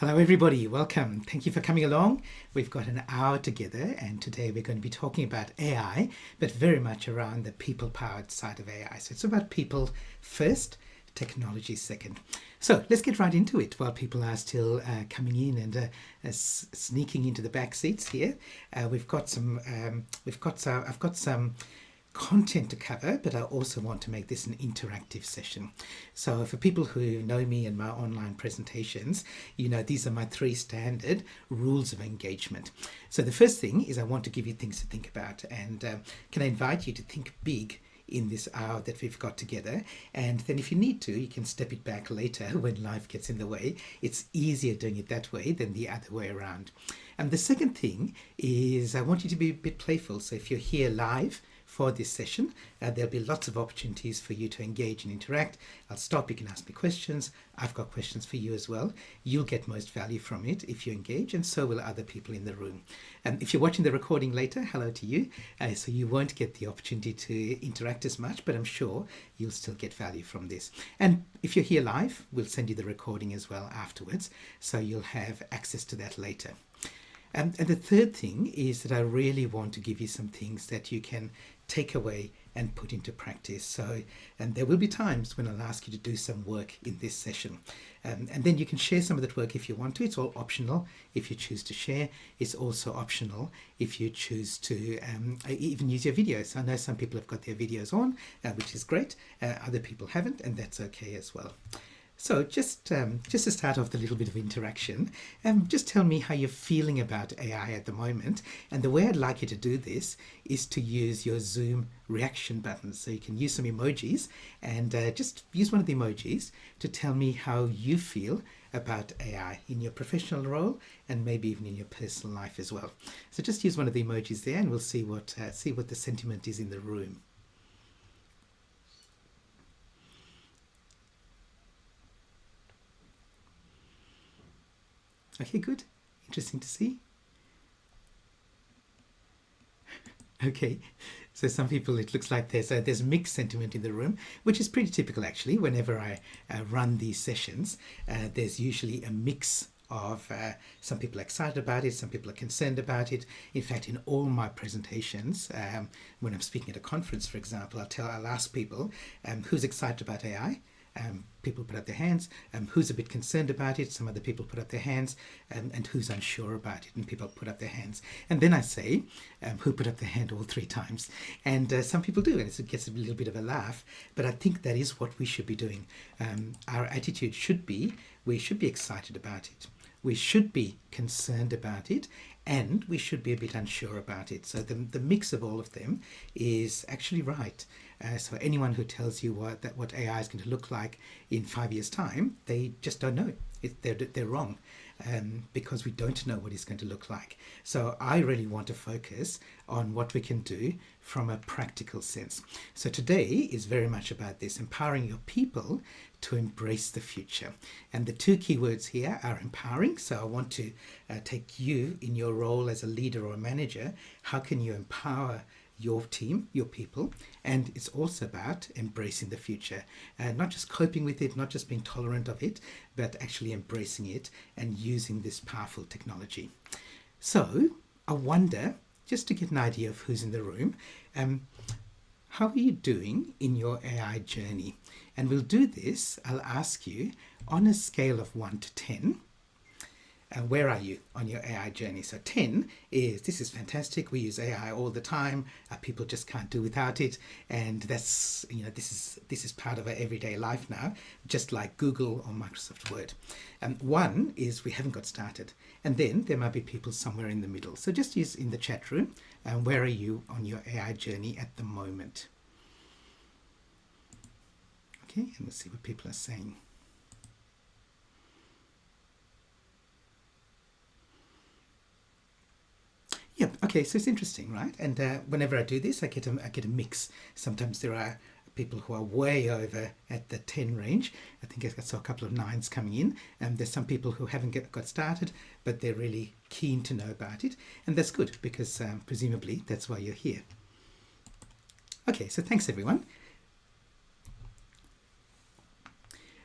Hello everybody, welcome. Thank you for coming along. We've got an hour together and today we're going to be talking about AI, but very much around the people-powered side of AI. So it's about people first, technology second. So let's get right into it while people are still coming in and sneaking into the back seats here. I've got some content to cover, but I also want to make this an interactive session. So for people who know me and my online presentations, you know these are my three standard rules of engagement. So the first thing is I want to give you things to think about, and can I invite you to think big in this hour that we've got together, and then if you need to you can step it back later when life gets in the way. It's easier doing it that way than the other way around. And the second thing is I want you to be a bit playful. So if you're here live for this session, there'll be lots of opportunities for you to engage and interact. I'll stop, you can ask me questions. I've got questions for you as well. You'll get most value from it if you engage, and so will other people in the room. If you're watching the recording later, hello to you. So you won't get the opportunity to interact as much, but I'm sure you'll still get value from this. And if you're here live, we'll send you the recording as well afterwards, so you'll have access to that later. And the third thing is that I really want to give you some things that you can take away and put into practice. So, and there will be times when I'll ask you to do some work in this session. And then you can share some of that work if you want to. It's all optional if you choose to share. It's also optional if you choose to even use your videos. I know some people have got their videos on, which is great. Other people haven't, and that's okay as well. So just to start off the little bit of interaction, just tell me how you're feeling about AI at the moment. And the way I'd like you to do this is to use your Zoom reaction buttons. So you can use some emojis and just use one of the emojis to tell me how you feel about AI in your professional role and maybe even in your personal life as well. So just use one of the emojis there and we'll see what the sentiment is in the room. Okay, good. Interesting to see. Okay, so some people, it looks like there's mixed sentiment in the room, which is pretty typical actually. Whenever I run these sessions, there's usually a mix of some people are excited about it, some people are concerned about it. In fact, in all my presentations, when I'm speaking at a conference, for example, I'll ask people who's excited about AI. People put up their hands. Who's a bit concerned about it? Some other people put up their hands. And who's unsure about it? And people put up their hands. And then I say, who put up their hand all three times? And some people do, and it gets a little bit of a laugh. But I think that is what we should be doing. Our attitude should be, we should be excited about it. We should be concerned about it, and we should be a bit unsure about it. So the mix of all of them is actually right. So anyone who tells you what AI is going to look like in 5 years' time, they just don't know. They're wrong, because we don't know what it's going to look like. So I really want to focus on what we can do from a practical sense. So today is very much about this, empowering your people to embrace the future. And the two key words here are empowering. So I want to take you in your role as a leader or a manager. How can you empower your team, your people? And it's also about embracing the future, not just coping with it, not just being tolerant of it, but actually embracing it and using this powerful technology. So I wonder, just to get an idea of who's in the room, how are you doing in your AI journey? And we'll do this, I'll ask you, on a scale of 1 to 10, where are you on your AI journey? So 10 is, this is fantastic, we use AI all the time, people just can't do without it, and that's, you know, this is part of our everyday life now, just like Google or Microsoft Word. 1 is we haven't got started, and then there might be people somewhere in the middle. So just use in the chat room, where are you on your AI journey at the moment? Okay, and we'll see what people are saying. Yeah, okay, so it's interesting, right? And whenever I do this, I get a mix. Sometimes there are people who are way over at the 10 range. I think I saw a couple of 9s coming in. And there's some people who haven't got started, but they're really keen to know about it. And that's good, because presumably that's why you're here. Okay, so thanks everyone.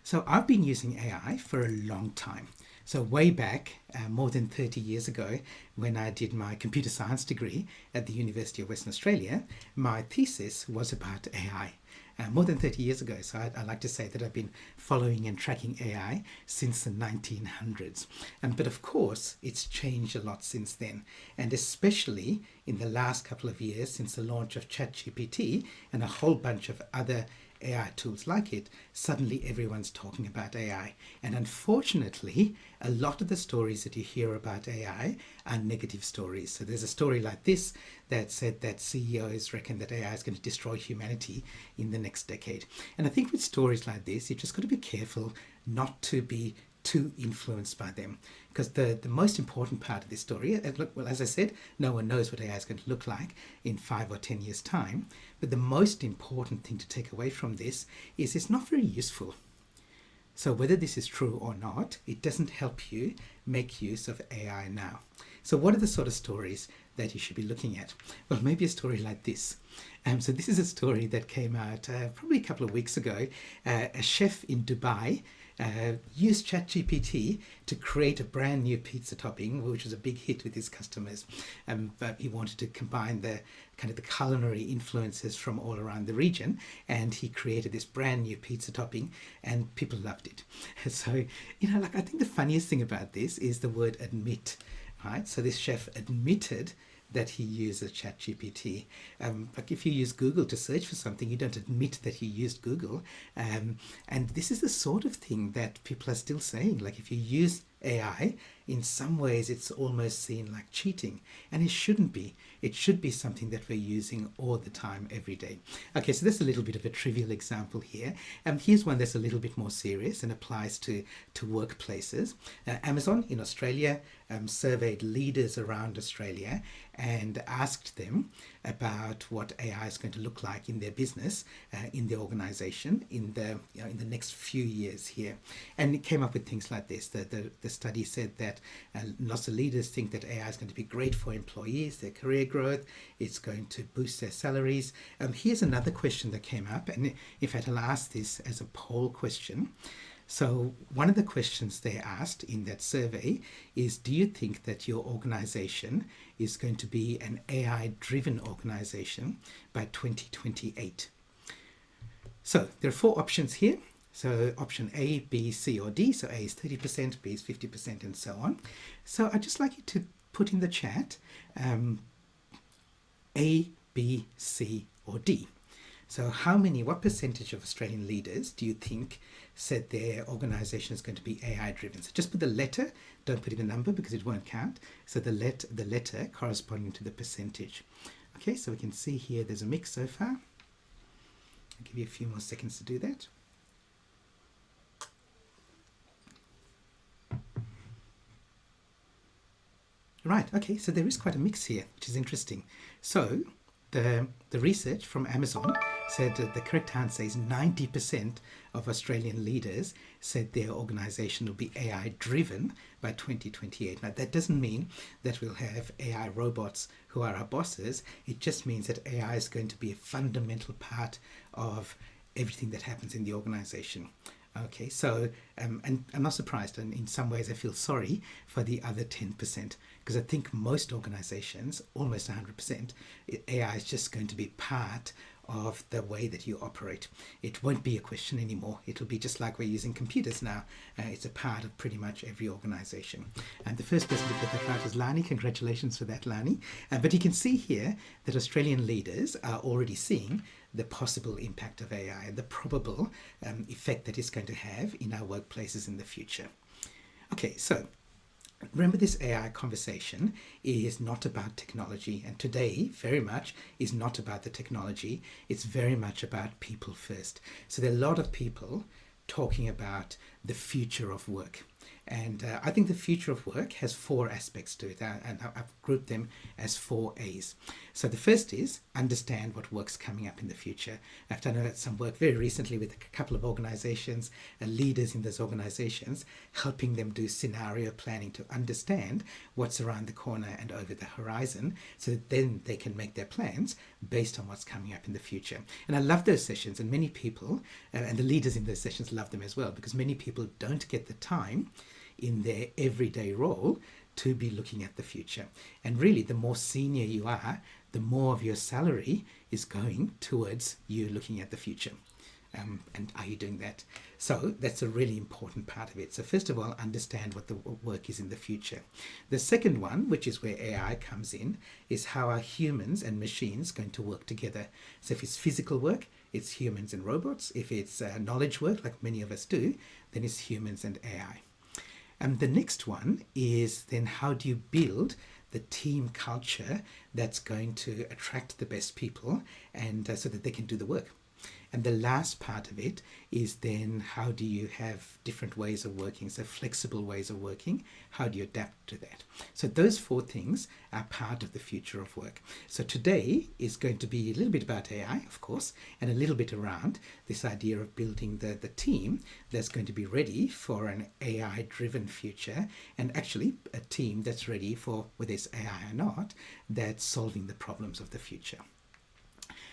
So I've been using AI for a long time. So way back, more than 30 years ago, when I did my computer science degree at the University of Western Australia, my thesis was about AI. More than 30 years ago. So I like to say that I've been following and tracking AI since the 1900s. But of course, it's changed a lot since then. And especially in the last couple of years, since the launch of ChatGPT and a whole bunch of other AI tools like it, suddenly everyone's talking about AI. And unfortunately, a lot of the stories that you hear about AI are negative stories. So there's a story like this that said that CEOs reckon that AI is going to destroy humanity in the next decade. And I think with stories like this, you've just got to be careful not to be too influenced by them, because the most important part of this story, look, well, as I said, no one knows what AI is going to look like in 5 or 10 years time, but the most important thing to take away from this is it's not very useful. So whether this is true or not, it doesn't help you make use of AI now. So what are the sort of stories that you should be looking at? Well, maybe a story like this. So this is a story that came out probably a couple of weeks ago. A chef in Dubai used ChatGPT to create a brand new pizza topping, which was a big hit with his customers. But he wanted to combine the kind of the culinary influences from all around the region, and he created this brand new pizza topping, and people loved it. So, like, I think the funniest thing about this is the word admit, right? So this chef admitted that he uses ChatGPT. Like if you use Google to search for something, you don't admit that you used Google. And this is the sort of thing that people are still saying. Like if you use AI, in some ways it's almost seen like cheating, and it shouldn't be. It should be something that we're using all the time, every day. Okay, so that's a little bit of a trivial example here. Here's one that's a little bit more serious and applies to workplaces. Amazon in Australia surveyed leaders around Australia and asked them about what AI is going to look like in their business, in their organization, in the next few years here. And it came up with things like this. The study said that lots of leaders think that AI is going to be great for employees, their career growth, it's going to boost their salaries. Here's another question that came up, and in fact I'll ask this as a poll question. So one of the questions they asked in that survey is, do you think that your organization is going to be an AI-driven organization by 2028? So there are 4 options here. So option A, B, C, or D. So A is 30%, B is 50%, and so on. So I'd just like you to put in the chat A, B, C, or D. So what percentage of Australian leaders do you think said their organisation is going to be AI driven? So just put the letter, don't put in the number because it won't count. So the letter corresponding to the percentage. Okay, so we can see here there's a mix so far. I'll give you a few more seconds to do that. Right, okay, so there is quite a mix here, which is interesting. So the research from Amazon said that the correct answer is 90% of Australian leaders said their organisation will be AI driven by 2028. Now that doesn't mean that we'll have AI robots who are our bosses. It just means that AI is going to be a fundamental part of everything that happens in the organisation. Okay, so and I'm not surprised, and in some ways I feel sorry for the other 10%, because I think most organizations, almost 100%, AI is just going to be part of the way that you operate. It won't be a question anymore. It'll be just like we're using computers now. It's a part of pretty much every organization. And the first person to get that right was Lani. Congratulations for that, Lani. But you can see here that Australian leaders are already seeing the possible impact of AI and the probable effect that it's going to have in our workplaces in the future. Okay, so remember, this AI conversation is not about technology, and today very much is not about the technology. It's very much about people first. So there are a lot of people talking about the future of work. And I think the future of work has 4 aspects to it, and I've grouped them as 4 A's. So the first is understand what work's coming up in the future. I've done some work very recently with a couple of organizations and leaders in those organizations, helping them do scenario planning to understand what's around the corner and over the horizon, so that then they can make their plans based on what's coming up in the future. And I love those sessions, and many people, and the leaders in those sessions love them as well, because many people don't get the time in their everyday role to be looking at the future. And really, the more senior you are, the more of your salary is going towards you looking at the future. And are you doing that? So that's a really important part of it. So first of all, understand what the work is in the future. The second one, which is where AI comes in, is how are humans and machines going to work together. So if it's physical work, it's humans and robots. If it's knowledge work, like many of us do, then it's humans and AI. And the next one is then how do you build the team culture that's going to attract the best people and so that they can do the work. And the last part of it is then how do you have different ways of working, so flexible ways of working, how do you adapt to that? So those four things are part of the future of work. So today is going to be a little bit about AI, of course, and a little bit around this idea of building the team that's going to be ready for an AI-driven future, and actually a team that's ready for, whether it's AI or not, that's solving the problems of the future.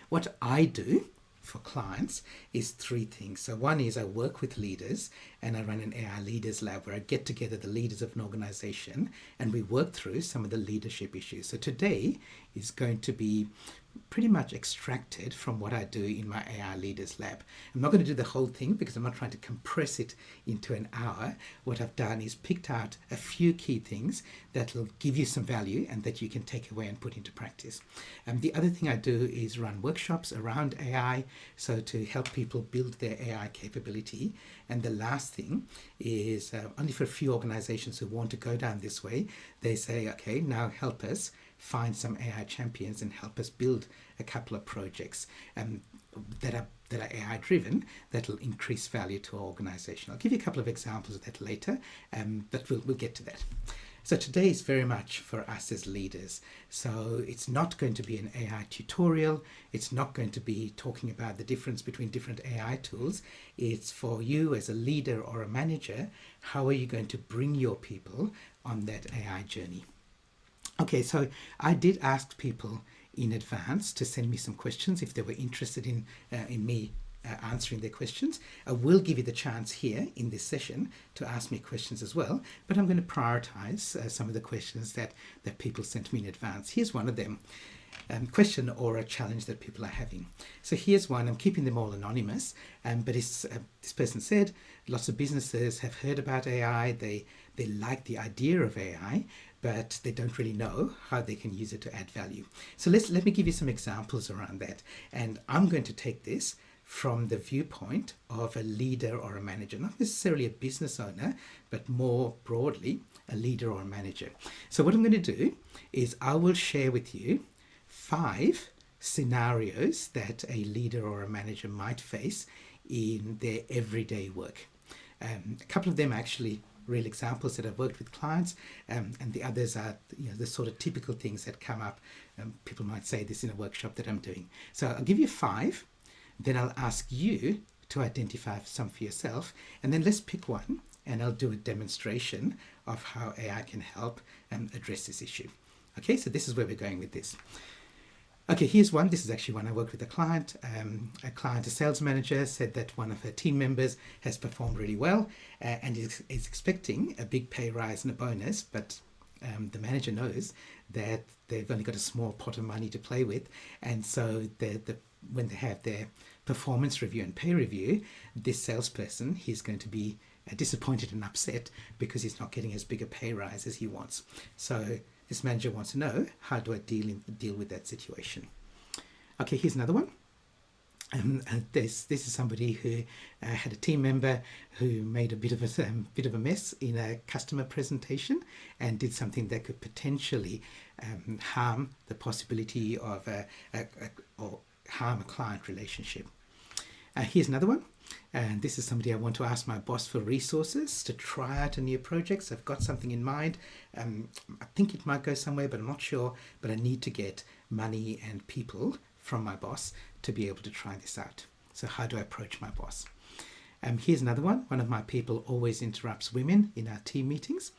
What I do for clients is three things. So one is I work with leaders and I run an AI leaders lab where I get together the leaders of an organization and we work through some of the leadership issues. So today is going to be pretty much extracted from what I do in my AI leaders lab. I'm not going to do the whole thing because I'm not trying to compress it into an hour. What I've done is picked out a few key things that will give you some value and that you can take away and put into practice. The other thing I do is run workshops around AI, so to help people build their AI capability. And the last thing is only for a few organizations who want to go down this way, they say, okay, now help us find some AI champions and help us build a couple of projects that are AI driven that will increase value to our organization. I'll give you a couple of examples of that later, but we'll get to that. So today is very much for us as leaders. So it's not going to be an AI tutorial. It's not going to be talking about the difference between different AI tools. It's for you as a leader or a manager, how are you going to bring your people on that AI journey? Okay, so I did ask people in advance to send me some questions if they were interested in me answering their questions. I will give you the chance here in this session to ask me questions as well, but I'm going to prioritize some of the questions that people sent me in advance. Here's one of them. Question or a challenge that people are having. So here's one. I'm keeping them all anonymous, but this person said lots of businesses have heard about AI. They like the idea of AI, but they don't really know how they can use it to add value. So let me give you some examples around that. And I'm going to take this from the viewpoint of a leader or a manager, not necessarily a business owner, but more broadly, a leader or a manager. So what I'm going to do is I will share with you 5 scenarios that a leader or a manager might face in their everyday work. A couple of them are actually real examples that I've worked with clients, and the others are the sort of typical things that come up. People might say this in a workshop that I'm doing. So I'll give you 5, then I'll ask you to identify some for yourself, and then let's pick one and I'll do a demonstration of how AI can help address this issue. Okay, so this is where we're going with this. Okay, here's one. This is actually one I worked with a client. A sales manager, said that one of her team members has performed really well and is expecting a big pay rise and a bonus, but the manager knows that they've only got a small pot of money to play with, and so when they have their performance review and pay review, this salesperson, he's going to be disappointed and upset because he's not getting as big a pay rise as he wants. So this manager wants to know, how do I deal with that situation? Okay, here's another one. This is somebody who had a team member who made a bit of a mess in a customer presentation and did something that could potentially harm the possibility of or harm a client relationship. Here's another one. And this is somebody I want to ask my boss for resources to try out a new project. So I've got something in mind. I think it might go somewhere, but I'm not sure. But I need to get money and people from my boss to be able to try this out. So how do I approach my boss? Here's another one. One of my people always interrupts women in our team meetings.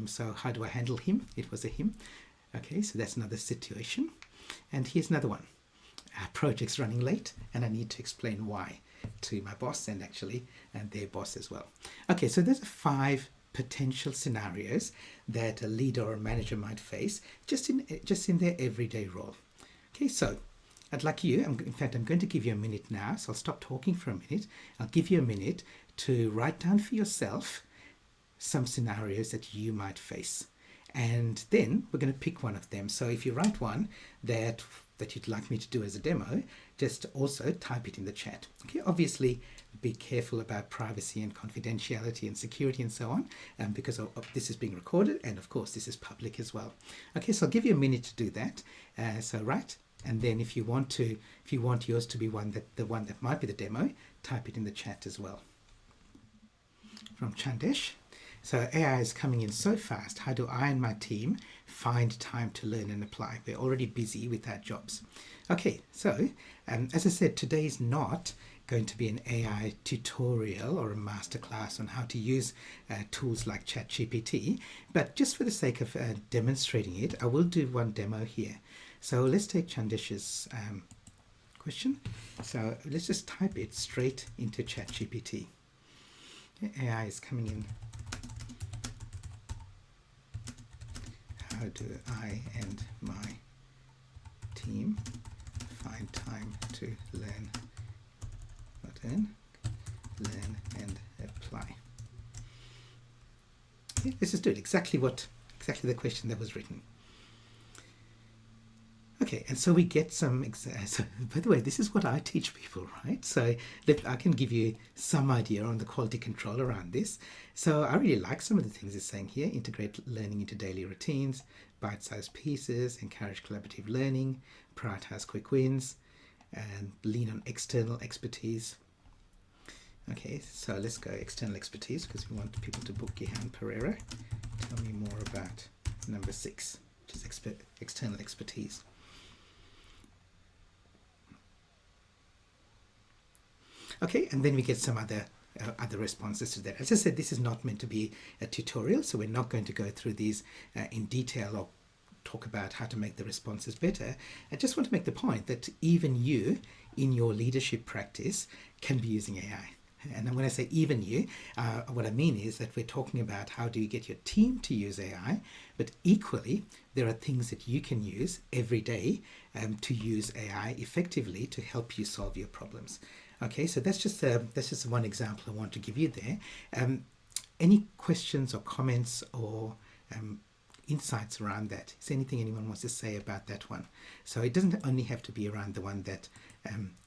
So how do I handle him? It was a him. Okay, so that's another situation. And here's another one. Our project's running late and I need to explain why to my boss and actually their boss as well. Okay, so there's 5 potential scenarios that a leader or a manager might face just in their everyday role. Okay, so I'd like you, in fact, I'm going to give you a minute now, so I'll stop talking for a minute. I'll give you a minute to write down for yourself some scenarios that you might face. And then we're going to pick one of them. So if you write one that you'd like me to do as a demo, just also type it in the chat. Okay, obviously be careful about privacy and confidentiality and security and so on, because this is being recorded, and of course this is public as well. Okay, so I'll give you a minute to do that. So write, and then if you want yours to be the one that might be the demo, type it in the chat as well. From Chandesh. So AI is coming in so fast. How do I and my team find time to learn and apply? We're already busy with our jobs. Okay, so as I said, today is not going to be an AI tutorial or a masterclass on how to use tools like ChatGPT, but just for the sake of demonstrating it, I will do one demo here. So let's take Chandesh's question. So let's just type it straight into ChatGPT. Okay, AI is coming in. How do I and my team find time to learn and apply? Okay, let's just do it exactly the question that was written. Okay, and so we get some, so, by the way, this is what I teach people, right? So I can give you some idea on the quality control around this. So I really like some of the things it's saying here: integrate learning into daily routines, bite-sized pieces, encourage collaborative learning, prioritize quick wins, and lean on external expertise. Okay, so let's go external expertise because we want people to book Gihan Pereira. Tell me more about number 6, which is external expertise. Okay, and then we get some other responses to that. As I said, this is not meant to be a tutorial, so we're not going to go through these in detail or talk about how to make the responses better. I just want to make the point that even you, in your leadership practice, can be using AI. And when I say even you, what I mean is that we're talking about how do you get your team to use AI, but equally, there are things that you can use every day to use AI effectively to help you solve your problems. Okay, so that's just one example I want to give you there. Any questions or comments or insights around that? Is there anything anyone wants to say about that one? So it doesn't only have to be around the one that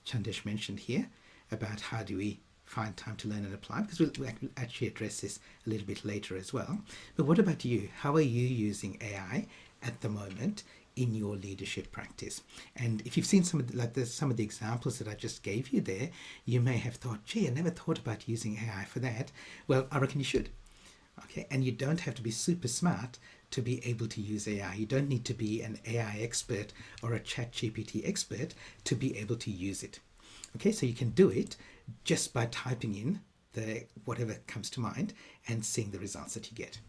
Chandesh mentioned here about how do we find time to learn and apply, because we'll actually address this a little bit later as well. But what about you? How are you using AI at the moment in your leadership practice? And if you've seen some of the examples that I just gave you there, you may have thought, gee, I never thought about using AI for that. Well, I reckon you should. Okay, and you don't have to be super smart to be able to use AI. You don't need to be an AI expert or a ChatGPT expert to be able to use it. Okay, so you can do it just by typing in whatever comes to mind and seeing the results that you get.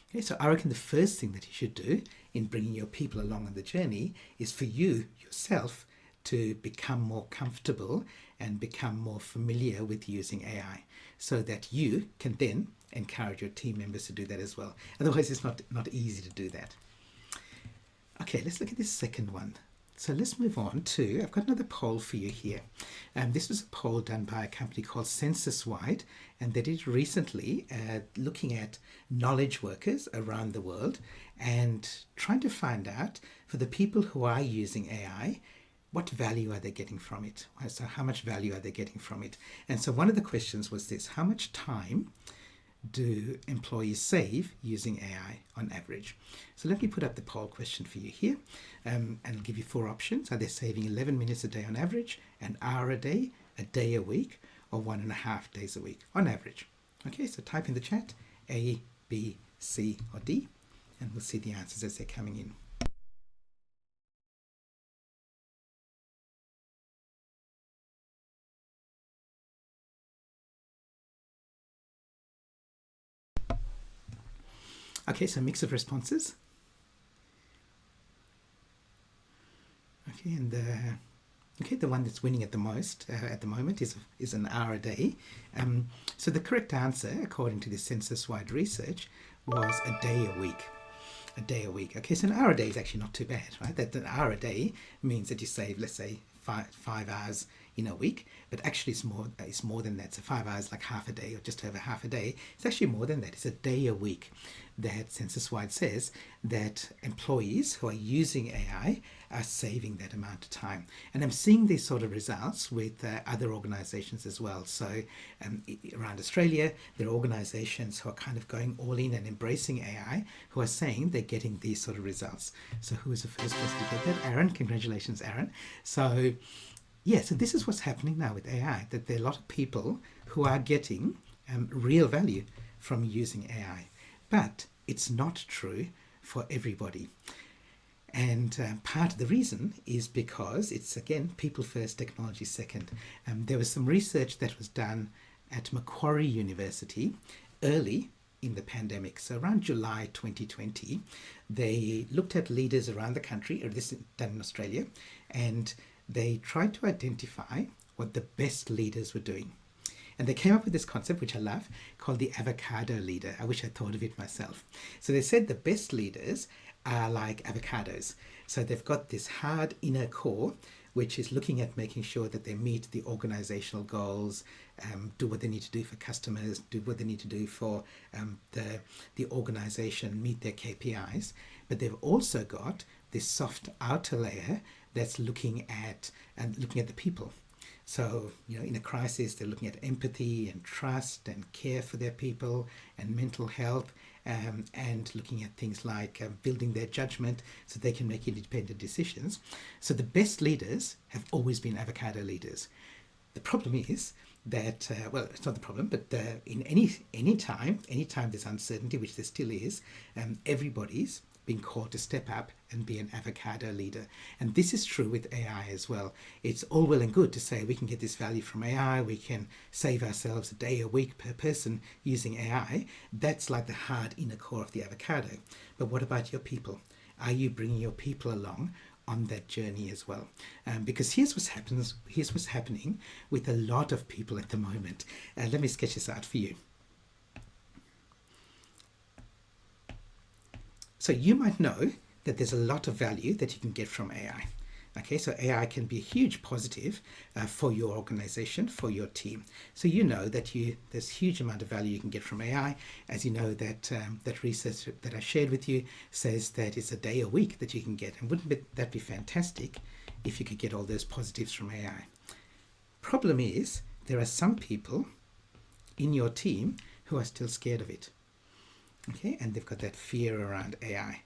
Okay, so I reckon the first thing that you should do in bringing your people along on the journey is for you yourself to become more comfortable and become more familiar with using AI, so that you can then encourage your team members to do that as well. Otherwise, it's not easy to do that. Okay, let's look at this second one. So let's move on to, I've got another poll for you here. This was a poll done by a company called Censuswide, and they did recently looking at knowledge workers around the world and trying to find out, for the people who are using AI, what value are they getting from it? So how much value are they getting from it? And so one of the questions was this: how much time do employees save using AI on average? So let me put up the poll question for you here, and I'll give you 4 options. Are they saving 11 minutes a day on average, an hour a day a week, or 1.5 days a week on average? Okay, so type in the chat A, B, C, or D, and we'll see the answers as they're coming in. Okay, so mix of responses. Okay, and Okay, the one that's winning at the most at the moment is an hour a day. So the correct answer, according to the census-wide research, was a day a week. A day a week. Okay, so an hour a day is actually not too bad, right? That an hour a day means that you save, let's say, five hours in a week, but actually it's more than that. So 5 hours, like half a day or just over half a day. It's actually more than that. It's a day a week. That census-wide says that employees who are using AI are saving that amount of time. And I'm seeing these sort of results with other organizations as well. So around Australia, there are organizations who are kind of going all in and embracing AI, who are saying they're getting these sort of results. So who was the first person to get that? Aaron. Congratulations, Aaron. So yeah, so this is what's happening now with AI, that there are a lot of people who are getting real value from using AI. But it's not true for everybody. And part of the reason is because it's, again, people first, technology second. There was some research that was done at Macquarie University early in the pandemic. So around July 2020, they looked at leaders around the country, or this is done in Australia, and they tried to identify what the best leaders were doing. And they came up with this concept, which I love, called the avocado leader. I wish I thought of it myself. So they said the best leaders are like avocados. So they've got this hard inner core, which is looking at making sure that they meet the organizational goals, do what they need to do for customers, do what they need to do for the organization, meet their KPIs. But they've also got this soft outer layer that's looking at the people. So, in a crisis, they're looking at empathy and trust and care for their people and mental health, and looking at things like building their judgment so they can make independent decisions. So the best leaders have always been avocado leaders. The problem is that, well, it's not the problem, but in any time there's uncertainty, which there still is, everybody's being called to step up and be an avocado leader. And this is true with AI as well. It's all well and good to say we can get this value from AI, we can save ourselves a day a week per person using AI. That's like the hard inner core of the avocado. But what about your people? Are you bringing your people along on that journey as well? Because here's what's happening with a lot of people at the moment. Let me sketch this out for you. So you might know that there's a lot of value that you can get from AI. Okay, so AI can be a huge positive for your organization, for your team. So you know that there's a huge amount of value you can get from AI. As you know, that research that I shared with you says that it's a day a week that you can get. And wouldn't that be fantastic if you could get all those positives from AI? Problem is, there are some people in your team who are still scared of it. Okay, and they've got that fear around AI.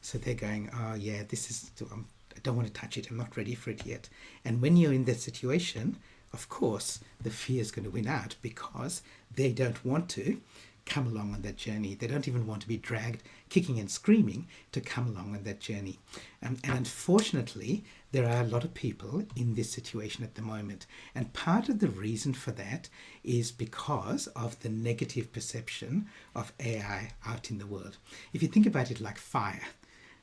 So they're going, oh yeah, I don't want to touch it. I'm not ready for it yet. And when you're in that situation, of course, the fear is going to win out because they don't want to come along on that journey. They don't even want to be dragged kicking and screaming to come along on that journey. And unfortunately, there are a lot of people in this situation at the moment. And part of the reason for that is because of the negative perception of AI out in the world. If you think about it like fire,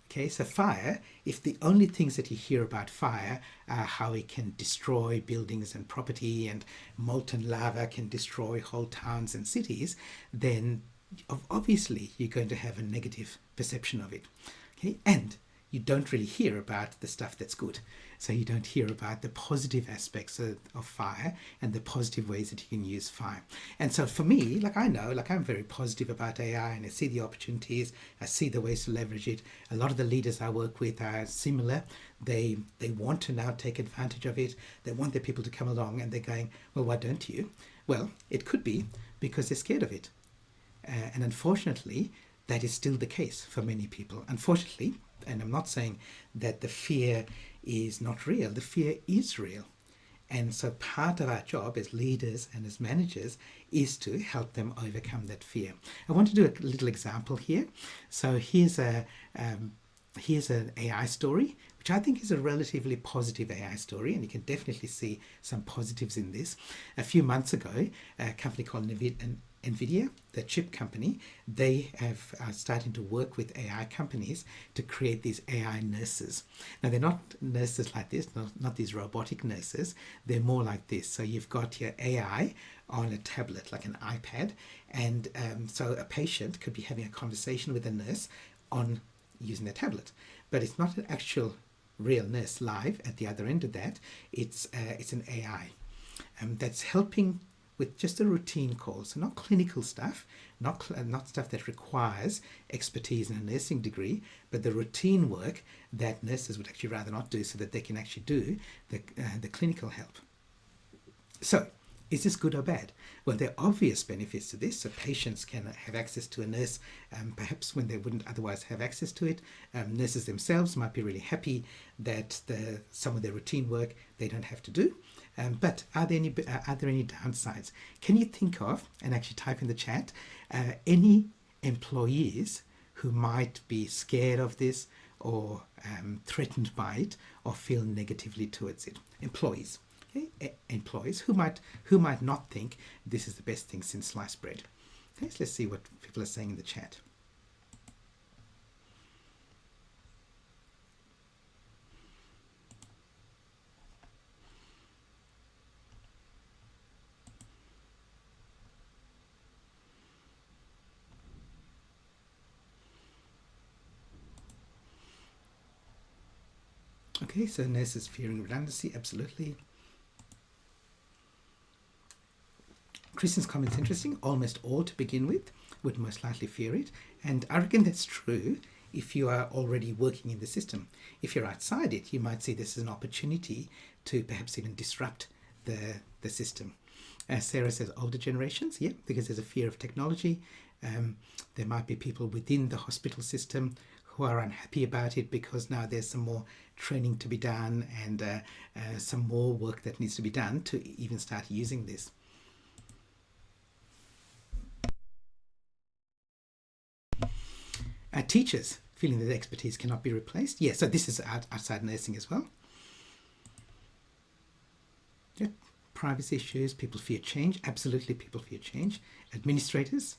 okay, so fire, if the only things that you hear about fire are how it can destroy buildings and property and molten lava can destroy whole towns and cities, then obviously you're going to have a negative perception of it. Okay, and you don't really hear about the stuff that's good. So you don't hear about the positive aspects of fire and the positive ways that you can use fire. And so for me, I'm very positive about AI and I see the opportunities, I see the ways to leverage it. A lot of the leaders I work with are similar. They want to now take advantage of it. They want their people to come along and they're going, well, why don't you? Well, it could be because they're scared of it. And unfortunately, that is still the case for many people. Unfortunately, and I'm not saying that the fear is not real. The fear is real. And so part of our job as leaders and as managers is to help them overcome that fear. I want to do a little example here. So here's an AI story, which I think is a relatively positive AI story, and you can definitely see some positives in this. A few months ago, a company called NVIDIA, the chip company, they have starting to work with AI companies to create these AI nurses. Now, they're not nurses like this, not these robotic nurses. They're more like this. So you've got your AI on a tablet, like an iPad, and so a patient could be having a conversation with a nurse on using a tablet, but it's not an actual real nurse live at the other end of that. It's an AI that's helping with just a routine call, so not clinical stuff, not stuff that requires expertise in a nursing degree, but the routine work that nurses would actually rather not do, so that they can actually do the clinical help. So, is this good or bad? Well, there are obvious benefits to this. So patients can have access to a nurse, perhaps when they wouldn't otherwise have access to it. Nurses themselves might be really happy that some of their routine work they don't have to do. But are there any downsides? Can you think of, and actually type in the chat, any employees who might be scared of this, or threatened by it, or feel negatively towards it? Employees. Okay? Employees who might not think this is the best thing since sliced bread. Okay, so let's see what people are saying in the chat. Okay, so nurses fearing redundancy, absolutely. Kristen's comment's interesting. Almost all to begin with would most likely fear it. And I reckon that's true if you are already working in the system. If you're outside it, you might see this as an opportunity to perhaps even disrupt the system. As Sarah says, older generations, yeah, because there's a fear of technology. There might be people within the hospital system who are unhappy about it because now there's some more training to be done, and some more work that needs to be done to even start using this. Teachers feeling that expertise cannot be replaced. Yeah, so this is outside nursing as well. Yeah. Privacy issues, people fear change. Absolutely, people fear change. Administrators.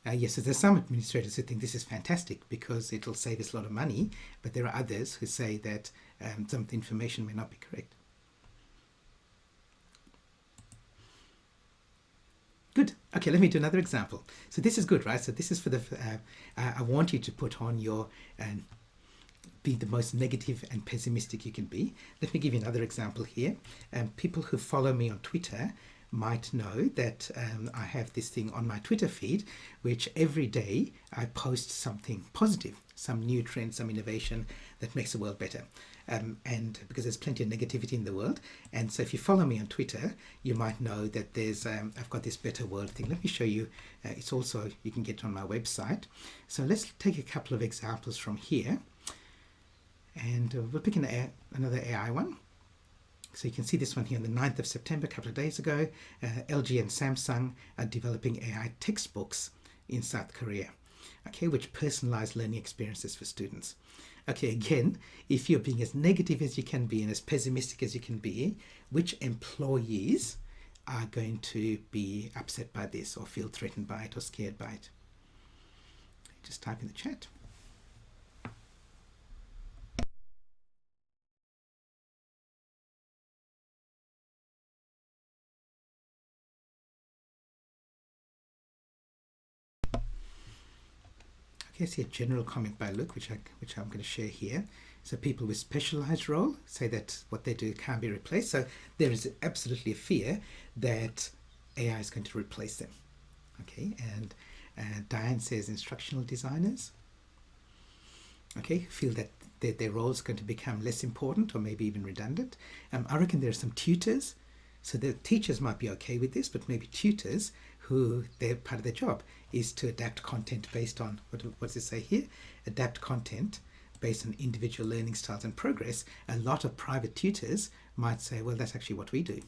Yes, so there's some administrators who think this is fantastic because it'll save us a lot of money, but there are others who say that some of the information may not be correct. Good. Okay, let me do another example. So this is good, right? So this is for the, I want you to put on your, be the most negative and pessimistic you can be. Let me give you another example here. People who follow me on Twitter might know that I have this thing on my Twitter feed, which every day I post something positive, some new trend, some innovation that makes the world better. And because there's plenty of negativity in the world. And so if you follow me on Twitter, you might know that there's, I've got this better world thing. Let me show you. It's also, you can get it on my website. So let's take a couple of examples from here. And we'll pick another AI one. So you can see this one here on the 9th of September, a couple of days ago. LG and Samsung are developing AI textbooks in South Korea, okay, which personalize learning experiences for students. Okay, again, if you're being as negative as you can be and as pessimistic as you can be, which employees are going to be upset by this or feel threatened by it or scared by it? Just type in the chat. Okay, I see a general comment by Luke, which I'm going to share here. So people with specialized role say that what they do can't be replaced. So there is absolutely a fear that AI is going to replace them. Okay, and Diane says instructional designers, okay, feel that their role is going to become less important or maybe even redundant. I reckon there are some tutors. So the teachers might be okay with this, but maybe tutors who their part of their job is to adapt content based on, what does it say here? Adapt content based on individual learning styles and progress. A lot of private tutors might say, well, that's actually what we do.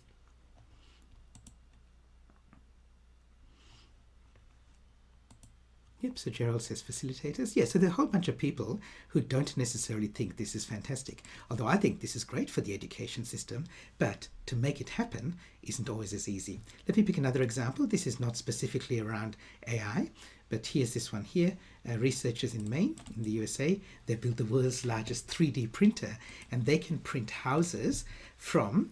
Yep, so Gerald says facilitators. Yeah, so there are a whole bunch of people who don't necessarily think this is fantastic. Although I think this is great for the education system, but to make it happen isn't always as easy. Let me pick another example. This is not specifically around AI, but here's this one here. Researchers in Maine, in the USA, they built the world's largest 3D printer, and they can print houses from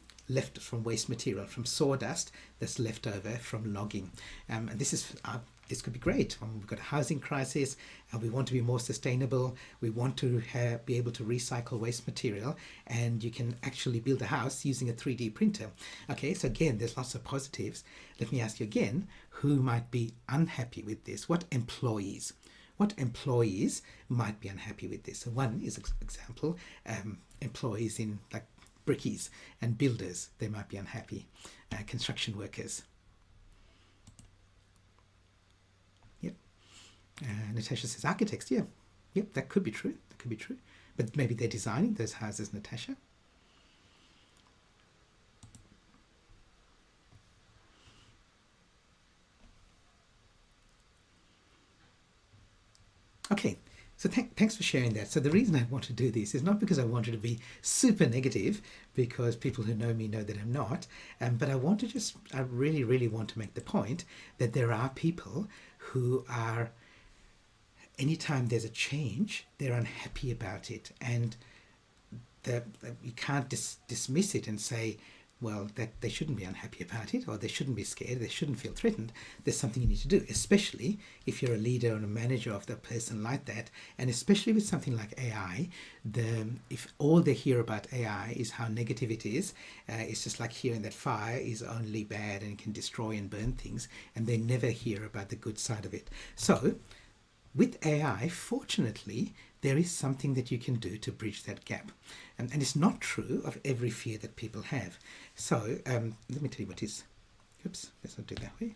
waste material, from sawdust that's left over from logging. And this could be great. We've got a housing crisis, and we want to be more sustainable. We want to be able to recycle waste material, and you can actually build a house using a 3D printer. Okay, so again, there's lots of positives. Let me ask you again, who might be unhappy with this? What employees might be unhappy with this? So one is example, employees in like brickies and builders, they might be unhappy. Construction workers. Yep. Natasha says architects. Yeah, yep, that could be true. That could be true. But maybe they're designing those houses, Natasha. Okay, so thanks for sharing that. So the reason I want to do this is not because I wanted to be super negative, because people who know me know that I'm not, but I really, really want to make the point that there are people who are, anytime there's a change, they're unhappy about it, and you can't dismiss it and say, well, that they shouldn't be unhappy about it, or they shouldn't be scared, they shouldn't feel threatened. There's something you need to do, especially if you're a leader or a manager of the person like that, and especially with something like AI. If all they hear about AI is how negative it is, it's just like hearing that fire is only bad and can destroy and burn things, and they never hear about the good side of it. So with AI, fortunately, there is something that you can do to bridge that gap. And it's not true of every fear that people have. So let me tell you what is. Oops, let's not do it that way.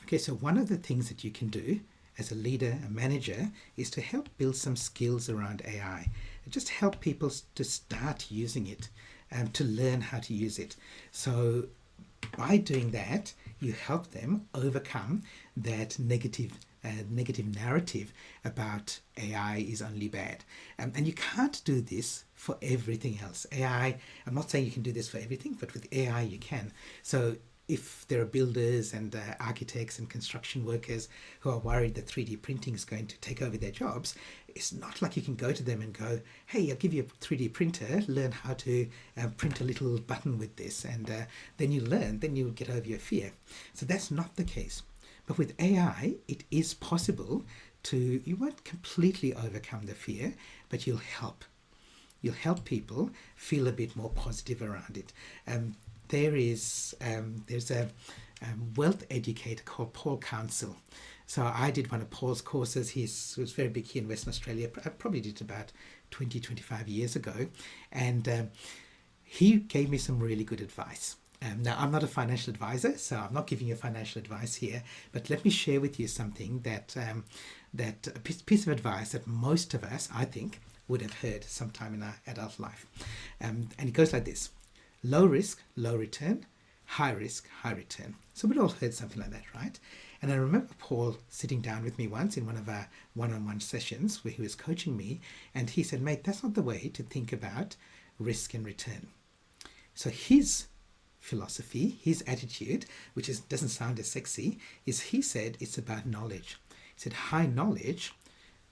Okay, so one of the things that you can do as a leader, a manager, is to help build some skills around AI. Just help people to start using it, to learn how to use it. So by doing that, you help them overcome that negative narrative about AI is only bad. And you can't do this for everything else. AI, I'm not saying you can do this for everything, but with AI you can. So if there are builders and architects and construction workers who are worried that 3D printing is going to take over their jobs, it's not like you can go to them and go, hey, I'll give you a 3D printer, learn how to print a little button with this, and then you'll get over your fear. So that's not the case. But with AI, it is possible you won't completely overcome the fear, but you'll help. You'll help people feel a bit more positive around it. There's a wealth educator called Paul Council. So I did one of Paul's courses. He was very big here in Western Australia. I probably did it about 25 years ago. And he gave me some really good advice. Now, I'm not a financial advisor, so I'm not giving you financial advice here, but let me share with you something that a piece of advice that most of us, I think, would have heard sometime in our adult life. And it goes like this: low risk, low return, high risk, high return. So we'd all heard something like that, right? And I remember Paul sitting down with me once in one of our one-on-one sessions where he was coaching me, and he said, mate, that's not the way to think about risk and return. So his philosophy, his attitude, which doesn't sound as sexy, is he said it's about knowledge. He said high knowledge,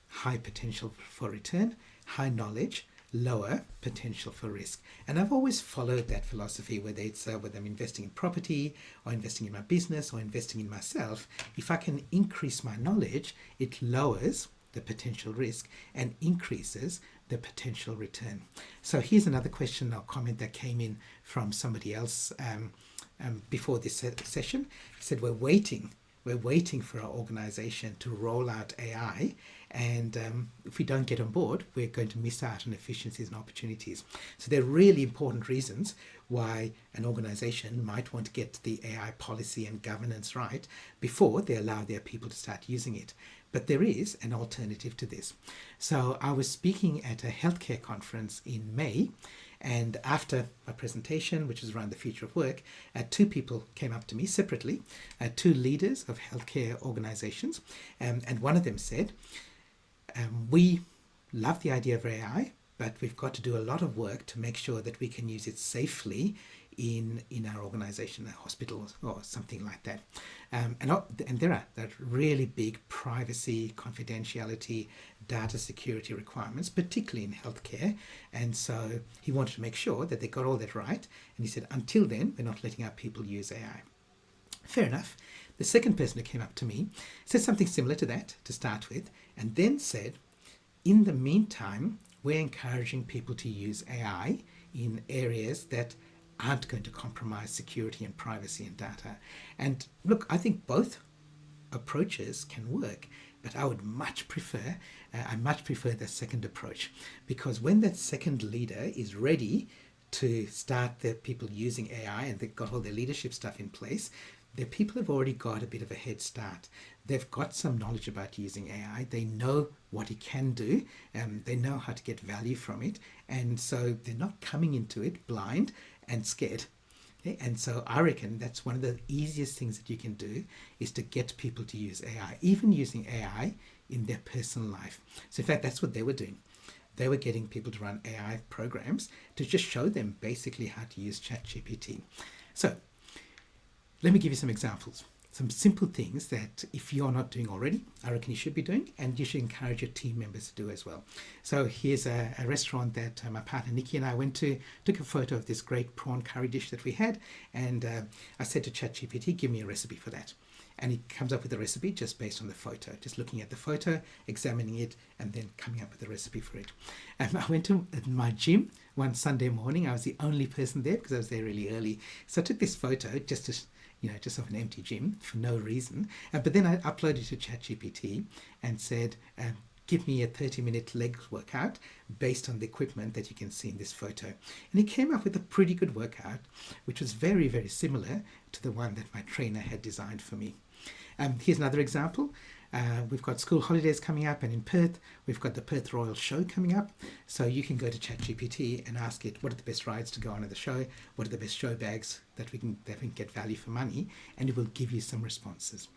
high potential for return, high knowledge, lower potential for risk. And I've always followed that philosophy, whether I'm investing in property or investing in my business or investing in myself. If I can increase my knowledge, it lowers the potential risk and increases the potential return. So here's another question or comment that came in from somebody else before this session. He said, we're waiting for our organization to roll out AI, and if we don't get on board, we're going to miss out on efficiencies and opportunities. So there are really important reasons why an organization might want to get the AI policy and governance right before they allow their people to start using it. But there is an alternative to this. So I was speaking at a healthcare conference in May, And after my presentation, which was around the future of work, two people came up to me separately, two leaders of healthcare organizations. And one of them said, we love the idea of AI, but we've got to do a lot of work to make sure that we can use it safely in our organization, a hospital or something like that. And there are really big privacy, confidentiality, data security requirements, particularly in healthcare. And so he wanted to make sure that they got all that right. And he said, until then, we're not letting our people use AI. Fair enough. The second person who came up to me said something similar to that to start with, and then said, in the meantime, we're encouraging people to use AI in areas that aren't going to compromise security and privacy and data. And look, I think both approaches can work, but I would much prefer, the second approach, because when that second leader is ready to start the people using AI and they've got all their leadership stuff in place, the people have already got a bit of a head start. They've got some knowledge about using AI. They know what it can do. They know how to get value from it. And so they're not coming into it blind and scared. Okay? And so I reckon that's one of the easiest things that you can do is to get people to use AI, even using AI in their personal life. So in fact, that's what they were doing. They were getting people to run AI programs to just show them basically how to use ChatGPT. So let me give you some examples, some simple things that if you're not doing already, I reckon you should be doing, and you should encourage your team members to do as well. So here's a restaurant that my partner Nikki and I went to, took a photo of this great prawn curry dish that we had, and I said to ChatGPT, give me a recipe for that. And it comes up with a recipe just based on the photo, just looking at the photo, examining it, and then coming up with a recipe for it. I went to my gym one Sunday morning. I was the only person there because I was there really early. So I took this photo just to just of an empty gym for no reason. But then I uploaded to ChatGPT and said, give me a 30-minute leg workout based on the equipment that you can see in this photo. And it came up with a pretty good workout, which was very, very similar to the one that my trainer had designed for me. Here's another example. We've got school holidays coming up, and in Perth, we've got the Perth Royal Show coming up. So you can go to ChatGPT and ask it, what are the best rides to go on at the show? What are the best show bags that we can get value for money? And it will give you some responses.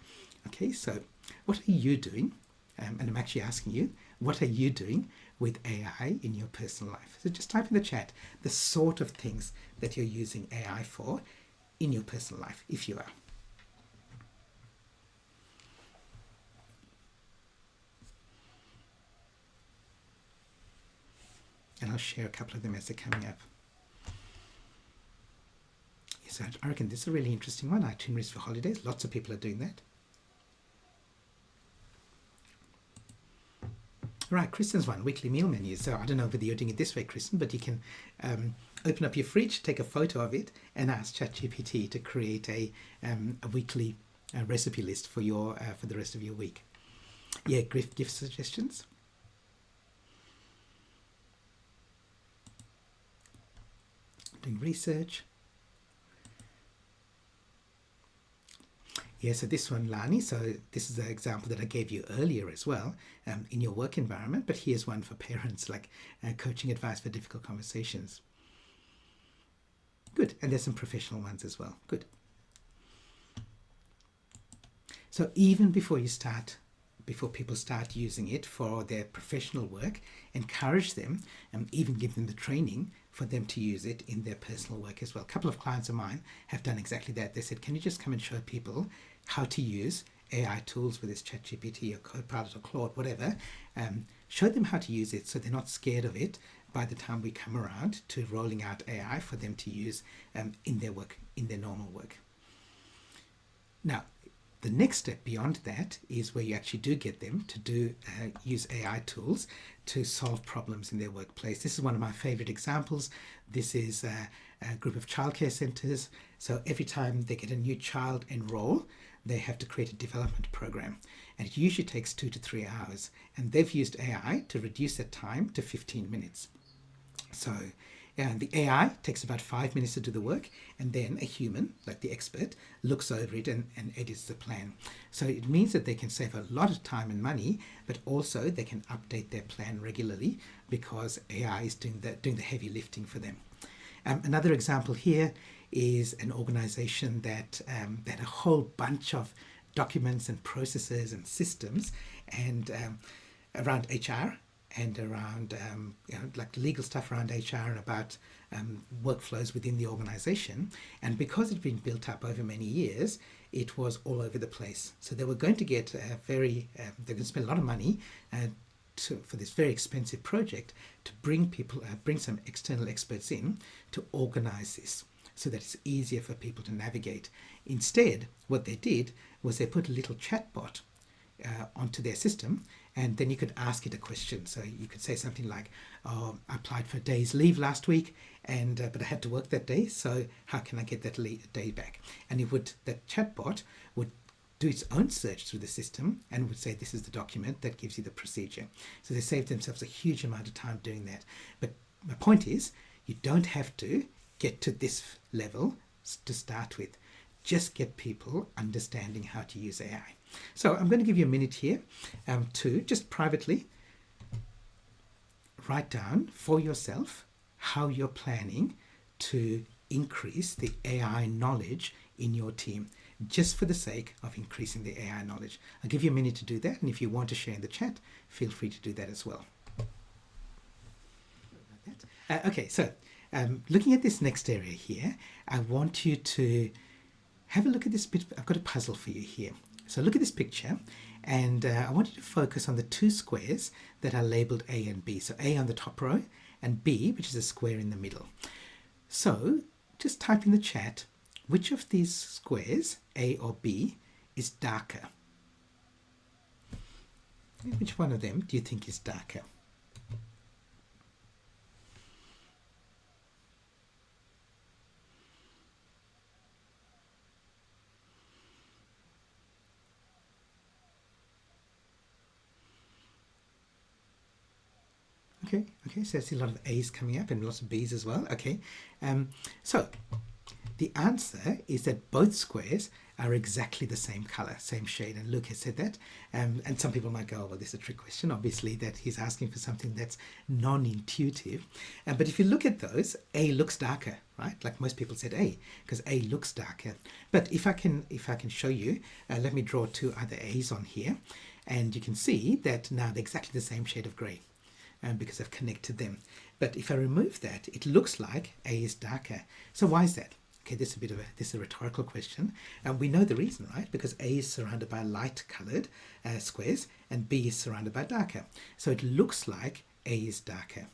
Okay, so what are you doing? And I'm actually asking you, what are you doing with AI in your personal life? So just type in the chat the sort of things that you're using AI for in your personal life, if you are. And I'll share a couple of them as they're coming up. Yes, I reckon this is a really interesting one. Itineraries for holidays. Lots of people are doing that. Right, Kristen's one, weekly meal menus. So I don't know whether you're doing it this way, Kristen, but you can open up your fridge, take a photo of it, and ask ChatGPT to create a weekly recipe list for your for the rest of your week. Yeah, gift suggestions. Doing research. Yeah, so this one, Lani, so this is the example that I gave you earlier as well in your work environment, but here's one for parents, like coaching advice for difficult conversations. Good, and there's some professional ones as well. Good. So even before people start using it for their professional work, encourage them and even give them the training for them to use it in their personal work as well. A couple of clients of mine have done exactly that. They said, can you just come and show people how to use AI tools with this ChatGPT or Copilot or Claude, whatever. Show them how to use it so they're not scared of it by the time we come around to rolling out AI for them to use in their work, in their normal work. Now, the next step beyond that is where you actually do get them to use AI tools to solve problems in their workplace. This is one of my favorite examples. This is a group of childcare centres. So every time they get a new child enroll, they have to create a development program. And it usually takes 2 to 3 hours. And they've used AI to reduce that time to 15 minutes. So the AI takes about 5 minutes to do the work, and then a human, like the expert, looks over it and edits the plan. So it means that they can save a lot of time and money, but also they can update their plan regularly because AI is doing the heavy lifting for them. Another example here is an organization that had a whole bunch of documents and processes and systems and around HR and around like legal stuff around HR and about workflows within the organization. And because it had been built up over many years, it was all over the place. So they were going to get they're going to spend a lot of money for this very expensive project to bring some external experts in to organize this so that it's easier for people to navigate. Instead, what they did was they put a little chatbot onto their system, and then you could ask it a question. So you could say something like, oh, I applied for a day's leave last week, and but I had to work that day, so how can I get that day back? And that chatbot would do its own search through the system and would say, this is the document that gives you the procedure. So they saved themselves a huge amount of time doing that. But my point is, you don't have to get to this level to start with. Just get people understanding how to use AI. So I'm going to give you a minute here to just privately write down for yourself how you're planning to increase the AI knowledge in your team, just for the sake of increasing the AI knowledge. I'll give you a minute to do that, and if you want to share in the chat, feel free to do that as well. Okay, so looking at this next area here, I want you to have a look at this bit. I've got a puzzle for you here. So look at this picture, and I want you to focus on the two squares that are labeled A and B. So A on the top row and B, which is a square in the middle. So just type in the chat, which of these squares, A or B, is darker? Which one of them do you think is darker? Okay, so I see a lot of A's coming up and lots of B's as well. Okay, so the answer is that both squares are exactly the same color, same shade. And Luke has said that. And some people might go, oh, well, this is a trick question. Obviously, that he's asking for something that's non-intuitive. But if you look at those, A looks darker, right? Like most people said A, because A looks darker. But if I can show you, let me draw two other A's on here. And you can see that now they're exactly the same shade of gray. Because I've connected them. But if I remove that, it looks like A is darker. So why is that? Okay, this is a rhetorical question. And we know the reason, right? Because A is surrounded by light colored squares and B is surrounded by darker. So it looks like A is darker.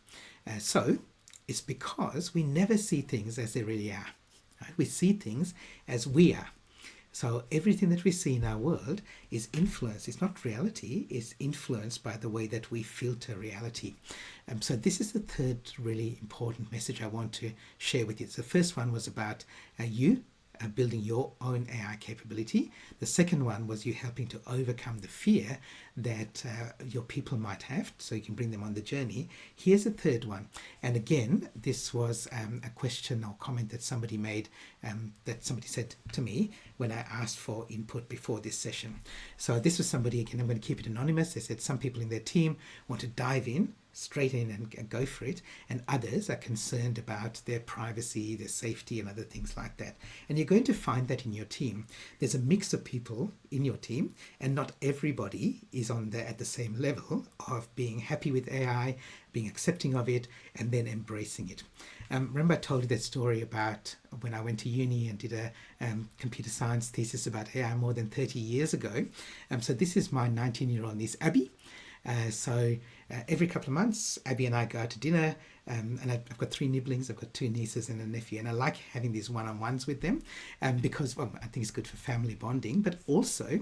So it's because we never see things as they really are. Right? We see things as we are. So everything that we see in our world is influenced. It's not reality. It's influenced by the way that we filter reality. So this is the third really important message I want to share with you. So the first one was about you building your own AI capability. The second one was you helping to overcome the fear that your people might have, so you can bring them on the journey. Here's the third one. And again, this was a question or comment that somebody made, that somebody said to me when I asked for input before this session. So this was somebody, again, I'm going to keep it anonymous. They said some people in their team want to dive in straight in and go for it, and others are concerned about their privacy, their safety, and other things like that. And you're going to find that in your team. There's a mix of people in your team, and not everybody is at the same level of being happy with AI, being accepting of it, and then embracing it. Remember I told you that story about when I went to uni and did a computer science thesis about AI more than 30 years ago. So this is my 19-year-old niece, Abby. So every couple of months, Abby and I go out to dinner, and I've got 3 nibblings. I've got 2 nieces and a nephew, and I like having these one-on-ones with them because, well, I think it's good for family bonding, but also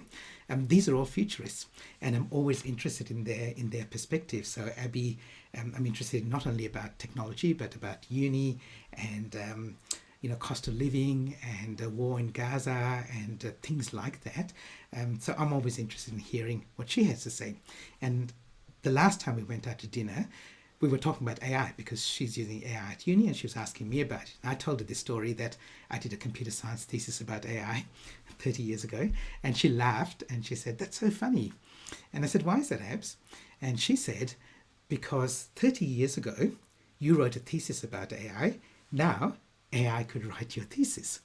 these are all futurists, and I'm always interested in their perspective. So Abby, I'm interested not only about technology, but about uni and cost of living and war in Gaza and things like that. So I'm always interested in hearing what she has to say. And the last time we went out to dinner, we were talking about AI because she's using AI at uni and she was asking me about it. I told her this story that I did a computer science thesis about AI 30 years ago, and she laughed and she said, "That's so funny." And I said, "Why is that, Abs?" And she said, "Because 30 years ago, you wrote a thesis about AI Now, AI could write your thesis.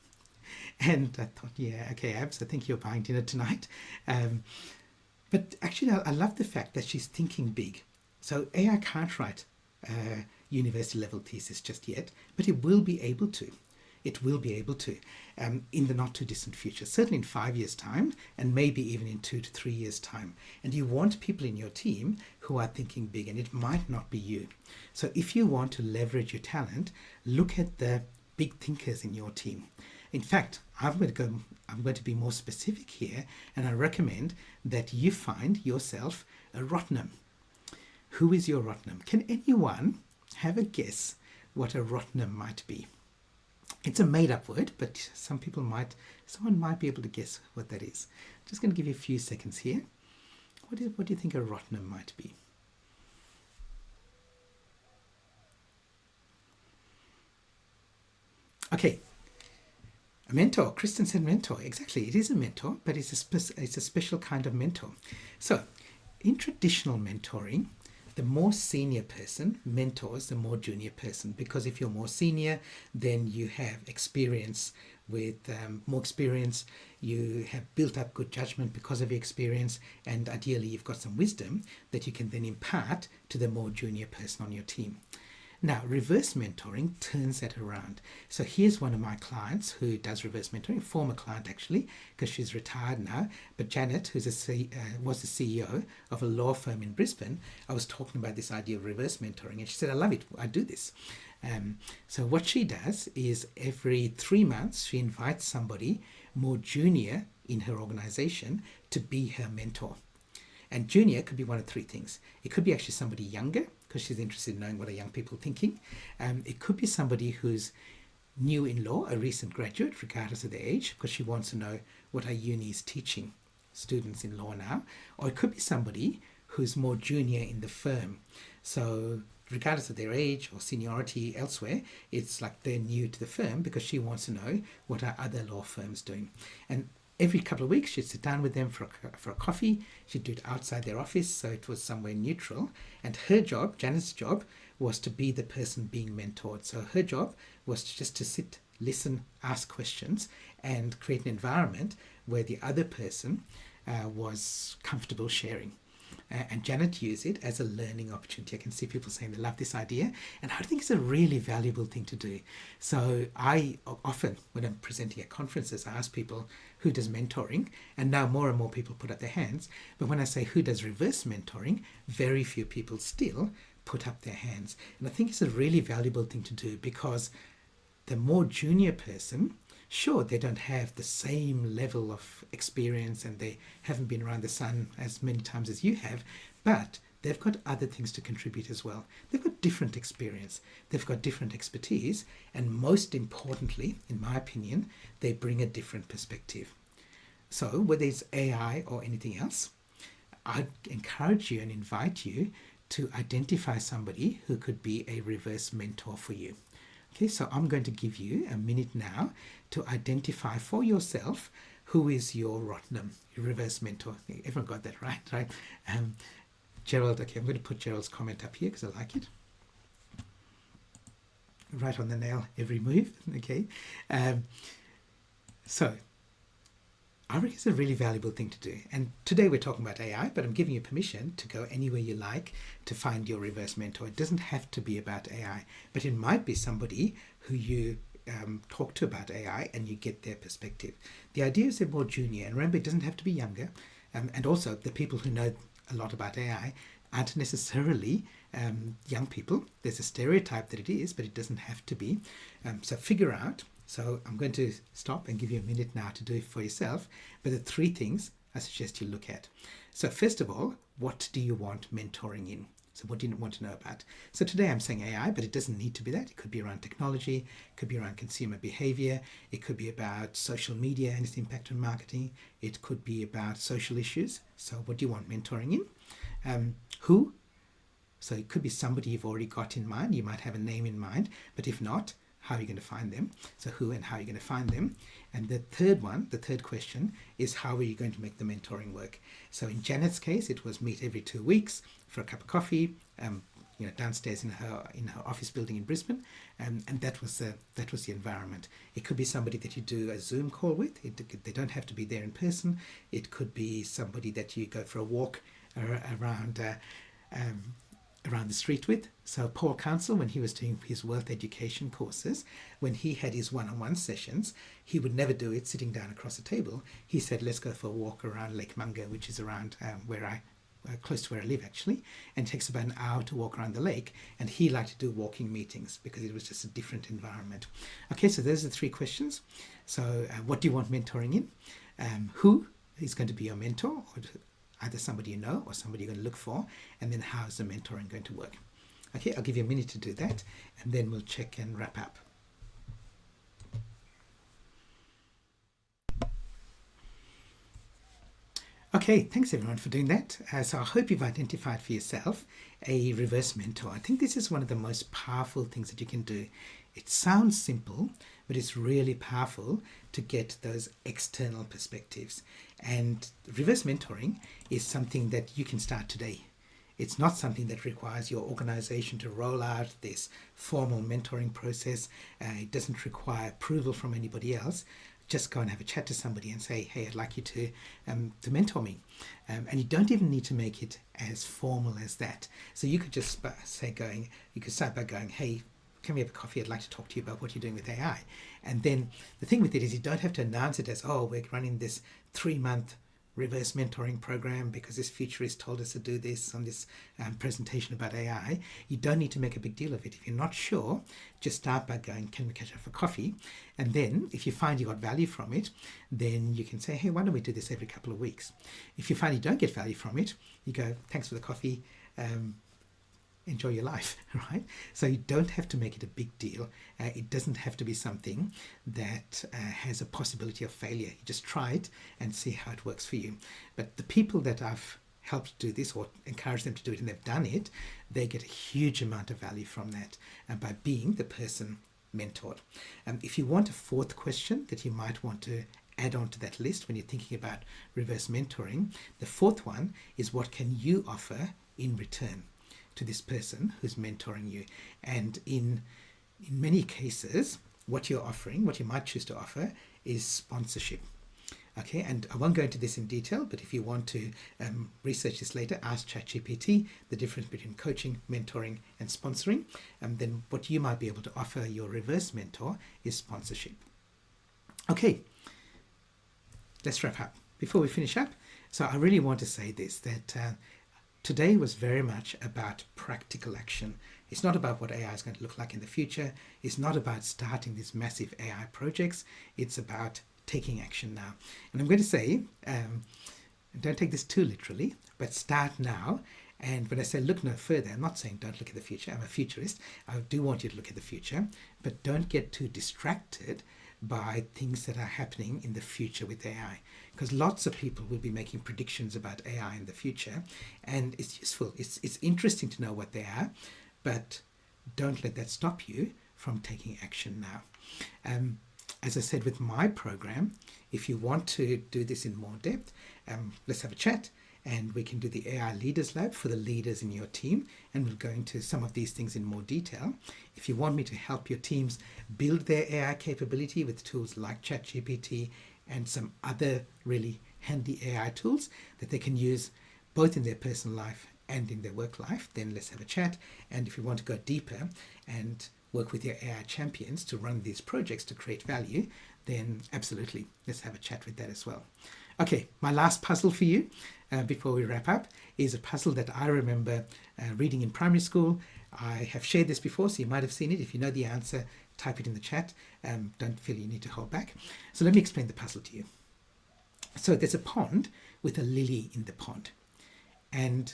And I thought, yeah, okay, Abs, I think you're buying dinner tonight. But actually, I love the fact that she's thinking big. So AI can't write a university level thesis just yet, but it will be able to. It will be able to in the not too distant future, certainly in 5 years' time, and maybe even in 2 to 3 years' time. And you want people in your team who are thinking big, and it might not be you. So if you want to leverage your talent, look at the big thinkers in your team. In fact, I'm going to be more specific here, and I recommend that you find yourself a Rotnam. Who is your Rotnam? Can anyone have a guess what a Rotnam might be? It's a made-up word, but someone might be able to guess what that is. I'm just going to give you a few seconds here. What do you think a Rotnam might be? Okay, a mentor. Kristen said mentor. Exactly, it is a mentor, but it's a special kind of mentor. So, in traditional mentoring, the more senior person mentors the more junior person, because if you're more senior, then you have experience with more experience, you have built up good judgment because of your experience, and ideally you've got some wisdom that you can then impart to the more junior person on your team. Now, reverse mentoring turns that around. So here's one of my clients who does reverse mentoring, a former client actually, because she's retired now. But Janet, who's was the CEO of a law firm in Brisbane, I was talking about this idea of reverse mentoring, and she said, I love it, I do this. So what she does is every 3 months, she invites somebody more junior in her organization to be her mentor. And junior could be one of three things. It could be actually somebody younger, because she's interested in knowing what are young people thinking. It could be somebody who's new in law, a recent graduate, regardless of their age, because she wants to know what our uni is teaching students in law now. Or it could be somebody who's more junior in the firm. So regardless of their age or seniority elsewhere, it's like they're new to the firm because she wants to know what are other law firms doing. And every couple of weeks, she'd sit down with them for a coffee. She'd do it outside their office, so it was somewhere neutral. And her job, Janet's job, was to be the person being mentored. So her job was just to sit, listen, ask questions, and create an environment where the other person was comfortable sharing. And Janet used it as a learning opportunity. I can see people saying they love this idea, and I think it's a really valuable thing to do. So I often, when I'm presenting at conferences, I ask people who does mentoring, and now more and more people put up their hands. But when I say who does reverse mentoring, very few people still put up their hands. And I think it's a really valuable thing to do, because the more junior person, sure, they don't have the same level of experience and they haven't been around the sun as many times as you have, but they've got other things to contribute as well. They've got different experience, they've got different expertise, and most importantly, in my opinion, they bring a different perspective. So whether it's AI or anything else, I'd encourage you and invite you to identify somebody who could be a reverse mentor for you. Okay, so I'm going to give you a minute now to identify for yourself who is your Rotnam, your reverse mentor. Everyone got that right? Gerald, okay, I'm going to put Gerald's comment up here because I like it. Right on the nail, every move, okay. So I reckon it's a really valuable thing to do. And today we're talking about AI, but I'm giving you permission to go anywhere you like to find your reverse mentor. It doesn't have to be about AI, but it might be somebody who you talk to about AI and you get their perspective. The idea is they're more junior, and remember, it doesn't have to be younger. And also, the people who know a lot about AI aren't necessarily young people. There's a stereotype that it is, but it doesn't have to be. So figure out. So I'm going to stop and give you a minute now to do it for yourself. But the three things I suggest you look at. So first of all, what do you want mentoring in? So what do you want to know about? So today I'm saying AI, but it doesn't need to be that. It could be around technology, it could be around consumer behavior, it could be about social media and its impact on marketing, it could be about social issues. So what do you want mentoring in? Who? So it could be somebody you've already got in mind. You might have a name in mind, but if not, how are you going to find them? So who and how are you going to find them? And the third question is, how are you going to make the mentoring work? So in Janet's case, it was meet every 2 weeks for a cup of coffee, downstairs in her office building in Brisbane, and that was the environment. It could be somebody that you do a Zoom call with. They don't have to be there in person. It could be somebody that you go for a walk around around the street with. So Paul Council, when he was doing his wealth education courses, when he had his one-on-one sessions, he would never do it sitting down across a table. He said, let's go for a walk around Lake Munga, which is around close to where I live actually, and it takes about an hour to walk around the lake. And he liked to do walking meetings because it was just a different environment. Okay, so those are the 3 questions. So what do you want mentoring in? Who is going to be your mentor, or either somebody you know or somebody you're going to look for, and then how is the mentoring going to work? Okay, I'll give you a minute to do that, and then we'll check and wrap up. Okay, thanks everyone for doing that. So I hope you've identified for yourself a reverse mentor. I think this is one of the most powerful things that you can do. It sounds simple, but it's really powerful to get those external perspectives. And reverse mentoring is something that you can start today. It's not something that requires your organization to roll out this formal mentoring process. It doesn't require approval from anybody else. Just go and have a chat to somebody and say, hey, I'd like you to mentor me. And you don't even need to make it as formal as that. So you could just you could start by going, hey, can we have a coffee? I'd like to talk to you about what you're doing with AI. And then the thing with it is you don't have to announce it as, oh, we're running this 3-month reverse mentoring program because this futurist told us to do this on this presentation about AI. You don't need to make a big deal of it. If you're not sure, just start by going, can we catch up for coffee? And then if you find you got value from it, then you can say, hey, why don't we do this every couple of weeks? If you find you don't get value from it, you go, thanks for the coffee. Enjoy your life, right? So you don't have to make it a big deal. It doesn't have to be something that has a possibility of failure. You just try it and see how it works for you. But the people that I've helped do this or encourage them to do it and they've done it, they get a huge amount of value from that by being the person mentored. If you want a 4th question that you might want to add on to that list when you're thinking about reverse mentoring, the 4th one is what can you offer in return to this person who's mentoring you? And in many cases, what you're offering, what you might choose to offer, is sponsorship. Okay, and I won't go into this in detail, but if you want to research this later, ask ChatGPT the difference between coaching, mentoring, and sponsoring. And then what you might be able to offer your reverse mentor is sponsorship. Okay, let's wrap up. Before we finish up, so I really want to say this, that today was very much about practical action. It's not about what AI is going to look like in the future. It's not about starting these massive AI projects. It's about taking action now. And I'm going to say, don't take this too literally, but start now. And when I say look no further, I'm not saying don't look at the future. I'm a futurist. I do want you to look at the future, but don't get too distracted by things that are happening in the future with AI, because lots of people will be making predictions about AI in the future, and it's useful. It's interesting to know what they are, but don't let that stop you from taking action now. As I said with my program, if you want to do this in more depth, let's have a chat. And we can do the AI Leaders Lab for the leaders in your team. And we'll go into some of these things in more detail. If you want me to help your teams build their AI capability with tools like ChatGPT and some other really handy AI tools that they can use both in their personal life and in their work life, then let's have a chat. And if you want to go deeper and work with your AI champions to run these projects to create value, then absolutely, let's have a chat with that as well. Okay, my last puzzle for you before we wrap up is a puzzle that I remember reading in primary school. I have shared this before, so you might have seen it. If you know the answer, type it in the chat. Don't feel you need to hold back. So let me explain the puzzle to you. So there's a pond with a lily in the pond. And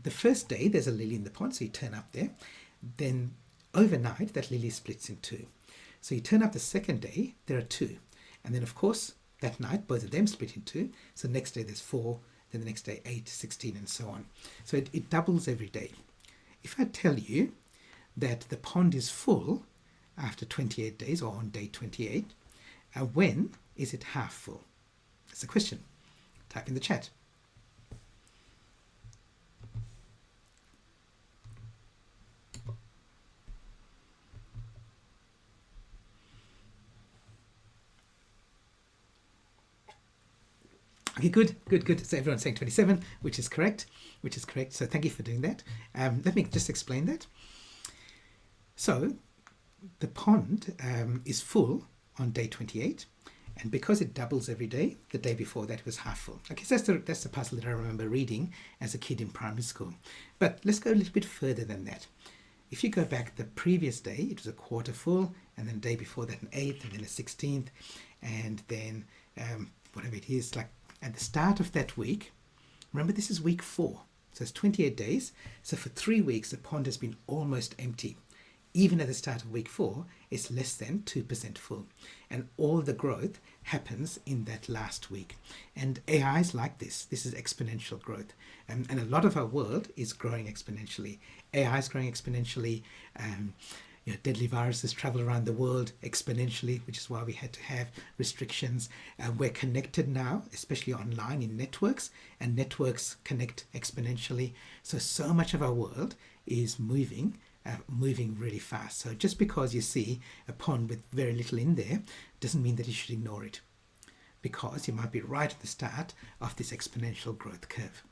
the first day there's a lily in the pond, so you turn up there. Then overnight that lily splits in 2. So you turn up the second day, there are 2. And then of course, that night, both of them split in 2. So next day there's 4, then the next day 8, 16, and so on. So it doubles every day. If I tell you that the pond is full after 28 days or on day 28, when is it half full? That's the question. Type in the chat. Okay, good, good, good. So everyone's saying 27, which is correct, which is correct. So thank you for doing that. Let me just explain that. So the pond is full on day 28, and because it doubles every day, the day before that was half full. Okay, so that's the puzzle that I remember reading as a kid in primary school. But let's go a little bit further than that. If you go back the previous day, it was a quarter full, and then the day before that an eighth, and then a 16th, and then whatever it is, like at the start of that week, remember this is week 4, so it's 28 days. So for 3 weeks, the pond has been almost empty. Even at the start of week 4, it's less than 2% full. And all the growth happens in that last week. And AI is like this. This is exponential growth. And a lot of our world is growing exponentially. AI is growing exponentially. Deadly viruses travel around the world exponentially, which is why we had to have restrictions. We're connected now, especially online in networks, and networks connect exponentially. So much of our world is moving really fast. So just because you see a pond with very little in there doesn't mean that you should ignore it, because you might be right at the start of this exponential growth curve,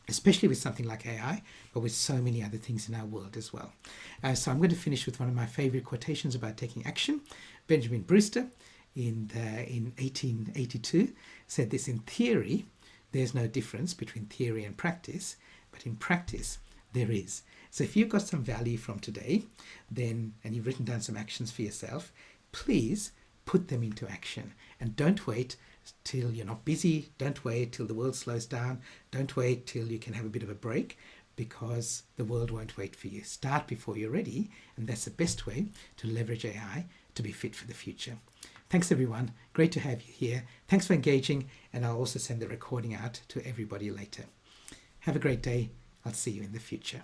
especially with something like AI, but with so many other things in our world as well. So I'm going to finish with one of my favorite quotations about taking action. Benjamin Brewster in 1882 said this: "In theory, there's no difference between theory and practice, but in practice, there is." So if you've got some value from today, then, and you've written down some actions for yourself, please put them into action, and don't wait till you're not busy. Don't wait till the world slows down. Don't wait till you can have a bit of a break, because the world won't wait for you. Start before you're ready, and that's the best way to leverage AI to be fit for the future. Thanks everyone. Great to have you here. Thanks for engaging, and I'll also send the recording out to everybody later. Have a great day. I'll see you in the future.